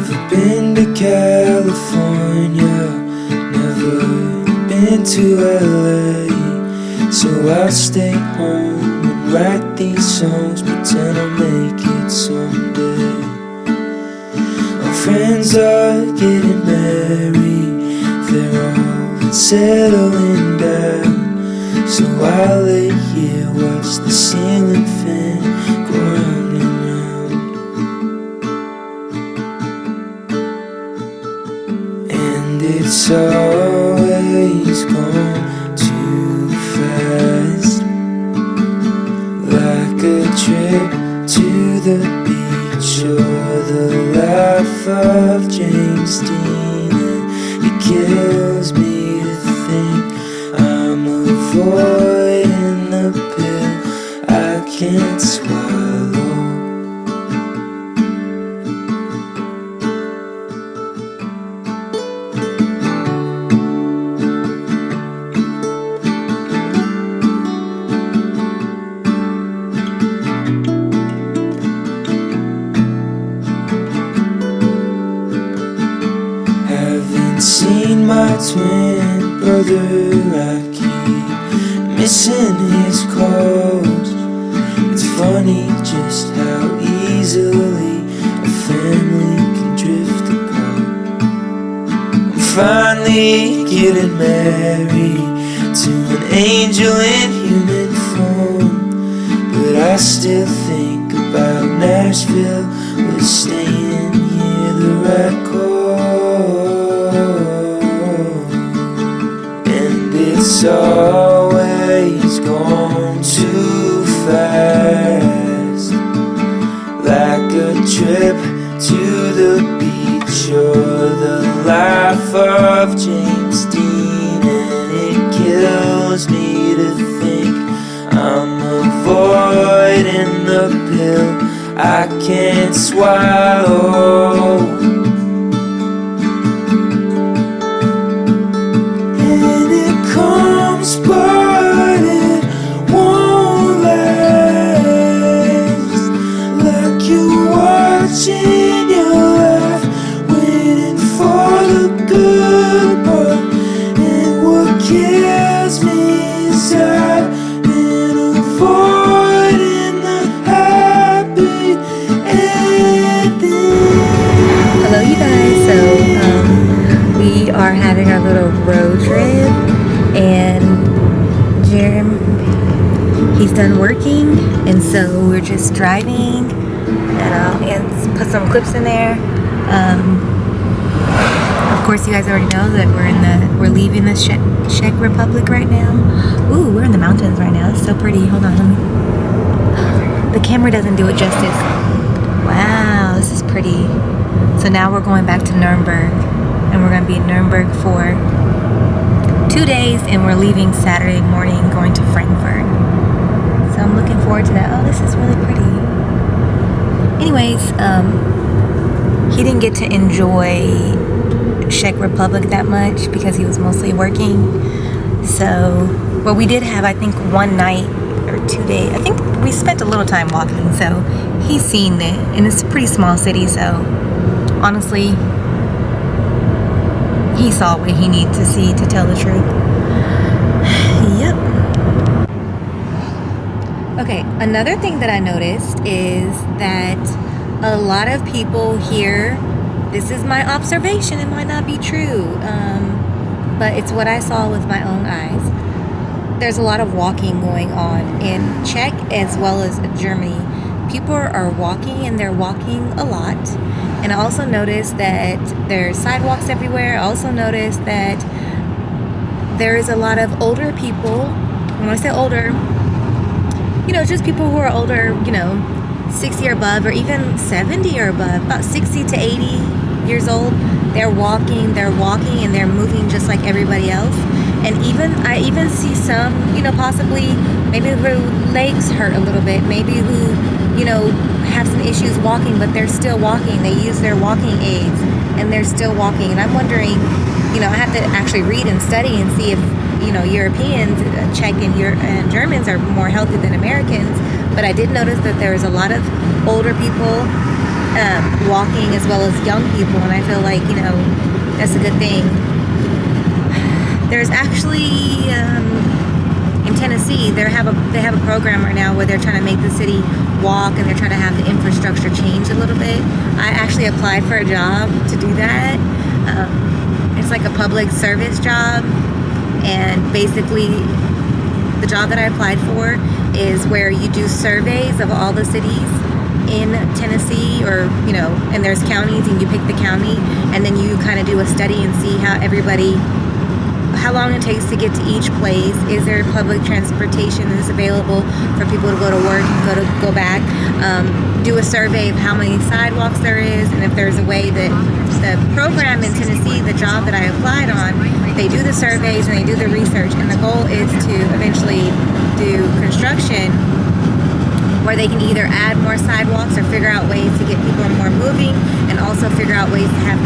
Never been to California, never been to LA, so I'll stay home and write these songs, pretend I'll make it someday. My friends are getting married, they're all settling down, so I lay here, watch the ceiling fan go round and round. And it's always gone too fast, like a trip to the beach or the life of James Dean. And it kills me to think I'm avoiding the pill I can't swallow. Haven't seen my twin brother, I keep missing his calls. It's funny just how easily a family can drift apart. I'm finally getting married to an angel in human form, but I still think about Nashville, was staying here the right call. And it's always gone too fast, like a trip to the beach or the life of James Dean. And it kills me to think I'm avoiding the pill I can't swallow. And it comes, but it won't last, like you watching your life, waiting for the good part. And what kills me is I've been avoiding the happy ending. Hello you guys, so we are having our little road trip, and Jerem, he's done working, and so we're just driving, and put some clips in there. Of course you guys already know that we're leaving the Czech Republic right now. Ooh, we're in the mountains right now. It's so pretty. Hold on, the camera doesn't do it justice. Wow, this is pretty. So now we're going back to Nuremberg, and we're going to be in Nuremberg for 2 days, and we're leaving Saturday morning going to Frankfurt. So I'm looking forward to that. Oh, this is really pretty. Anyways, he didn't get to enjoy Czech Republic that much because he was mostly working. So, but we did have, I think, 1 night or 2 days. I think we spent a little time walking, so he's seen it, and it's a pretty small city, so honestly, he saw what he needed to see, to tell the truth. Yep. Okay, another thing that I noticed is that a lot of people here, this is my observation, it might not be true, but it's what I saw with my own eyes. There's a lot of walking going on in Czech as well as Germany. People are walking, and they're walking a lot. And I also noticed that there's sidewalks everywhere. I also noticed that there is a lot of older people. When I say older, just people who are older, 60 or above, or even 70 or above, about 60 to 80 years old. They're walking, and they're moving just like everybody else. And I even see some, possibly maybe who legs hurt a little bit, maybe who, have some issues walking, but they're still walking. They use their walking aids, and they're still walking. And I'm wondering, I have to actually read and study and see if, Europeans, Czech and Germans are more healthy than Americans. But I did notice that there's a lot of older people walking as well as young people, and I feel like, you know, that's a good thing. There's actually in Tennessee, they have a program right now where they're trying to make the city walk, and they're trying to have the infrastructure change a little bit. I actually applied for a job to do that. It's like a public service job, and basically the job that I applied for is where you do surveys of all the cities in Tennessee, or, you know, and there's counties, and you pick the county, and then you kind of do a study and see how long it takes to get to each place. Is there public transportation that's available for people to go to work and go back? Do a survey of how many sidewalks there is, and if there's a way that the program in Tennessee, the job that I applied on, they do the surveys and they do the research, and the goal is to eventually do construction where they can either add more sidewalks or figure out ways to get people more moving, and also figure out ways to have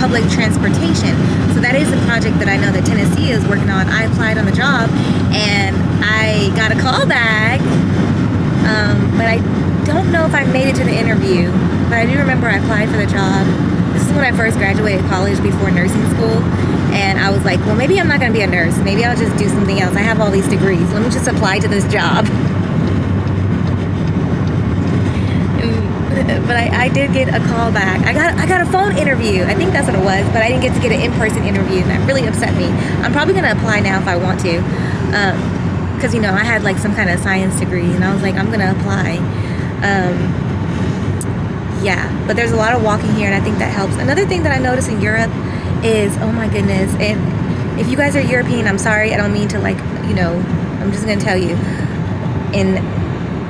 public transportation. So that is a project that I know that Tennessee is working on. I applied on the job and I got a call back, but I don't know if I made it to the interview, but I do remember I applied for the job. This is when I first graduated college before nursing school, and I was like, well, maybe I'm not going to be a nurse. Maybe I'll just do something else. I have all these degrees. Let me just apply to this job. But I did get a call back. I got a phone interview. I think that's what it was, but I didn't get to get an in-person interview, and that really upset me. I'm probably going to apply now if I want to, because, you know, I had like some kind of science degree, and I was like, I'm going to apply. Yeah, but there's a lot of walking here, and I think that helps. Another thing that I noticed in Europe is, oh my goodness, and if you guys are European, I'm sorry, I don't mean to, like, you know, I'm just going to tell you. In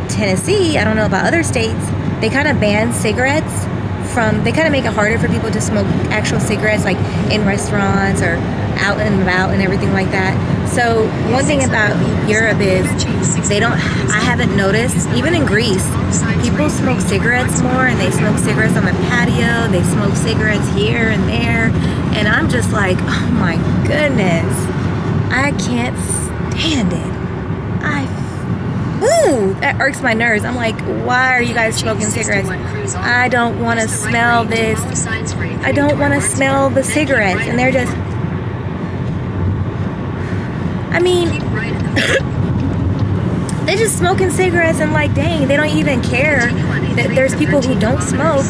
Tennessee, I don't know about other states, they kind of ban cigarettes they kind of make it harder for people to smoke actual cigarettes, like in restaurants or out and about and everything like that. So one thing about Europe is I haven't noticed, even in Greece, people smoke cigarettes more, and they smoke cigarettes on the patio, they smoke cigarettes here and there, and I'm just like, oh my goodness, I can't stand it. That irks my nerves. I'm like, why are you guys smoking cigarettes? I don't want to smell this. I don't want to smell the cigarettes. And they're just, I mean, they're just smoking cigarettes, and like, dang, they don't even care that there's people who don't smoke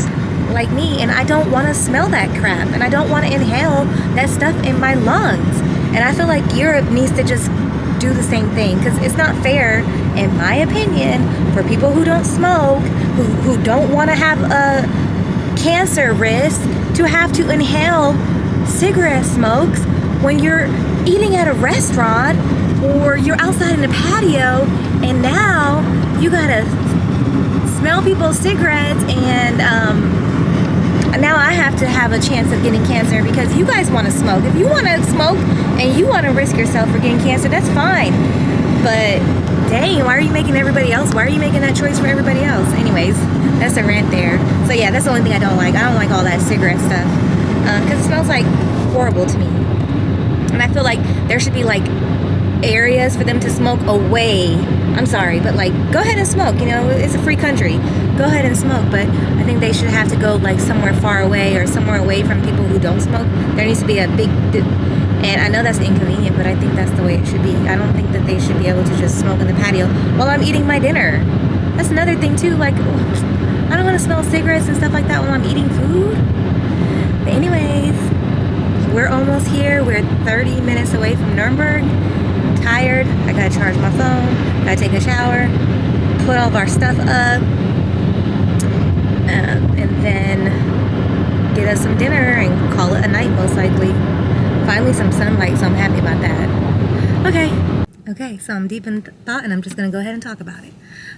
like me, and I don't want to smell that crap, and I don't want to inhale that stuff in my lungs. And I feel like Europe needs to just do the same thing, because it's not fair, in my opinion, for people who don't smoke, who don't want to have a cancer risk, to have to inhale cigarette smokes when you're eating at a restaurant or you're outside in a patio, and now you gotta smell people's cigarettes, and now I have to have a chance of getting cancer because you guys want to smoke. If you want to smoke and you want to risk yourself for getting cancer, that's fine. But dang, why are you making everybody else? Why are you making that choice for everybody else? Anyways, that's a rant there. So yeah, that's the only thing I don't like. I don't like all that cigarette stuff because it smells like horrible to me. And I feel like there should be like areas for them to smoke away. I'm sorry, but like, go ahead and smoke. You know, it's a free country. Go ahead and smoke. But I think they should have to go like somewhere far away or somewhere away from people who don't smoke. There needs to be a big, and I know that's inconvenient, but I think that's the way it should be. I don't think that they should be able to just smoke in the patio while I'm eating my dinner. That's another thing too. Like, I don't want to smell cigarettes and stuff like that while I'm eating food. But anyways, we're almost here. We're 30 minutes away from Nuremberg. Tired. I gotta charge my phone. Gotta take a shower. Put all of our stuff up. And then get us some dinner and call it a night, most likely. Finally some sunlight, so I'm happy about that. Okay, so I'm deep in thought, and I'm just gonna go ahead and talk about it.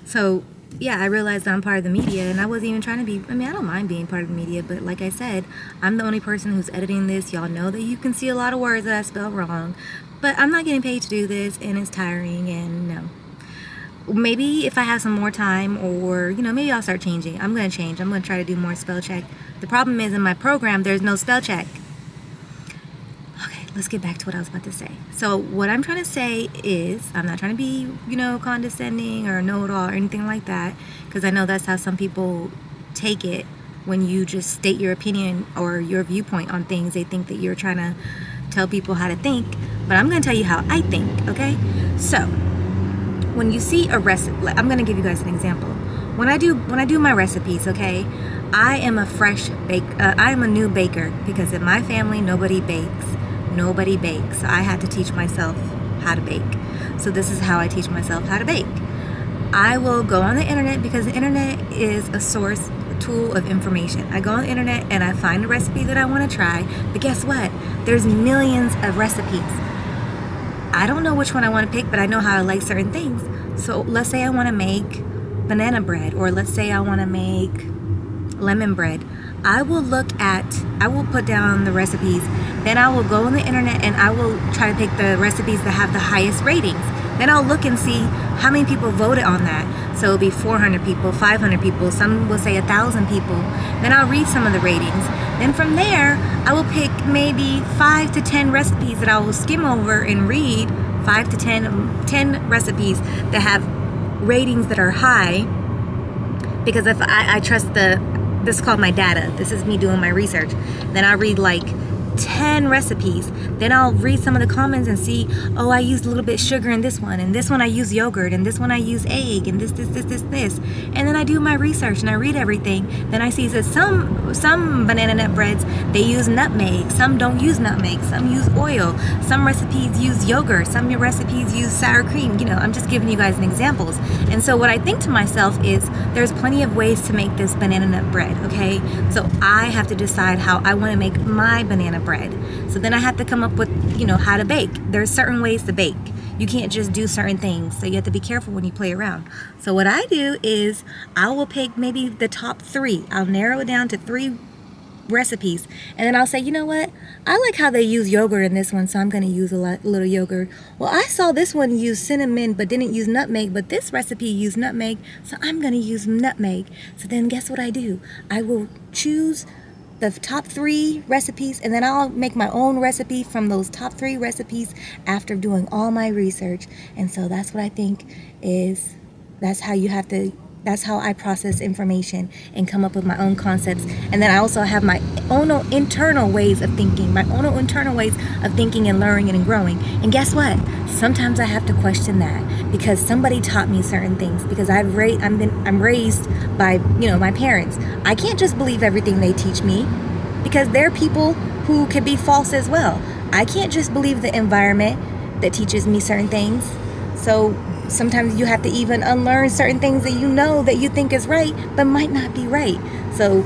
So yeah, I realized I'm part of the media, and I wasn't even trying to be, I don't mind being part of the media, but like I said, I'm the only person who's editing this. Y'all know that you can see a lot of words that I spell wrong, but I'm not getting paid to do this, and it's tiring, and no. Maybe if I have some more time, or, you know, maybe I'll start changing. I'm going to change. I'm going to try to do more spell check. The problem is in my program, there's no spell check. Okay, let's get back to what I was about to say. So what I'm trying to say is, I'm not trying to be, you know, condescending or know-it-all or anything like that, because I know that's how some people take it when you just state your opinion or your viewpoint on things. They think that you're trying to tell people how to think, but I'm going to tell you how I think, okay? So, when you see a recipe, I'm going to give you guys an example. When I do my recipes, okay, I am a new baker because in my family, nobody bakes. So I had to teach myself how to bake. So this is how I teach myself how to bake. I will go on the internet because the internet is a tool of information. I go on the internet and I find a recipe that I want to try, but guess what? There's millions of recipes. I don't know which one I want to pick, but I know how I like certain things. So let's say I want to make banana bread, or let's say I want to make lemon bread. I will put down the recipes, then I will go on the internet and I will try to pick the recipes that have the highest ratings. Then I'll look and see how many people voted on that. So it'll be 400 people, 500 people, some will say 1,000 people. Then I'll read some of the ratings. Then from there, I will pick maybe 5 to 10 recipes that I will skim over and read, 5 to 10 recipes that have ratings that are high. Because if I trust this is called my data. This is me doing my research. Then I'll read like 10 recipes. Then I'll read some of the comments and see, oh, I used a little bit sugar in this one, and this one I use yogurt, and this one I use egg, and this. And then I do my research and I read everything. Then I see that some banana nut breads, they use nutmeg. Some don't use nutmeg. Some use oil. Some recipes use yogurt. Some recipes use sour cream. I'm just giving you guys an examples. And so what I think to myself is there's plenty of ways to make this banana nut bread, okay? So I have to decide how I want to make my banana bread. So then I have to come up with, how to bake. There's certain ways to bake. You can't just do certain things. So you have to be careful when you play around. So what I do is I will pick maybe the top 3. I'll narrow it down to 3 recipes. And then I'll say, you know what? I like how they use yogurt in this one, so I'm going to use a little yogurt. Well, I saw this one use cinnamon but didn't use nutmeg, but this recipe used nutmeg, so I'm going to use nutmeg. So then guess what I do? I will choose the top 3 recipes, and then I'll make my own recipe from those top 3 recipes after doing all my research. And so that's what I think that's how I process information and come up with my own concepts. And then I also have my own internal ways of thinking, and learning and growing. And guess what? Sometimes I have to question that because somebody taught me certain things, because I'm raised by, my parents. I can't just believe everything they teach me because they're people who can be false as well. I can't just believe the environment that teaches me certain things. So sometimes you have to even unlearn certain things that you think is right, but might not be right. So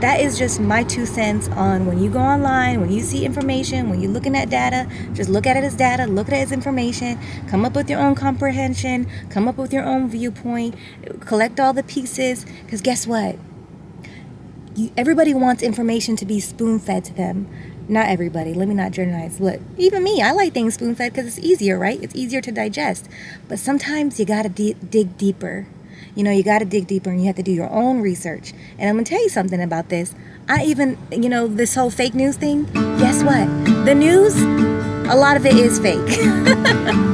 that is just my 2 cents on when you go online, when you see information, when you're looking at data, just look at it as data, look at it as information, come up with your own comprehension, come up with your own viewpoint, collect all the pieces, because guess what? Everybody wants information to be spoon-fed to them. Not everybody. Let me not generalize. Look, even me, I like things spoon-fed because it's easier, right? It's easier to digest. But sometimes you got to dig deeper. You got to dig deeper, and you have to do your own research. And I'm going to tell you something about this. This whole fake news thing, guess what? The news, a lot of it is fake.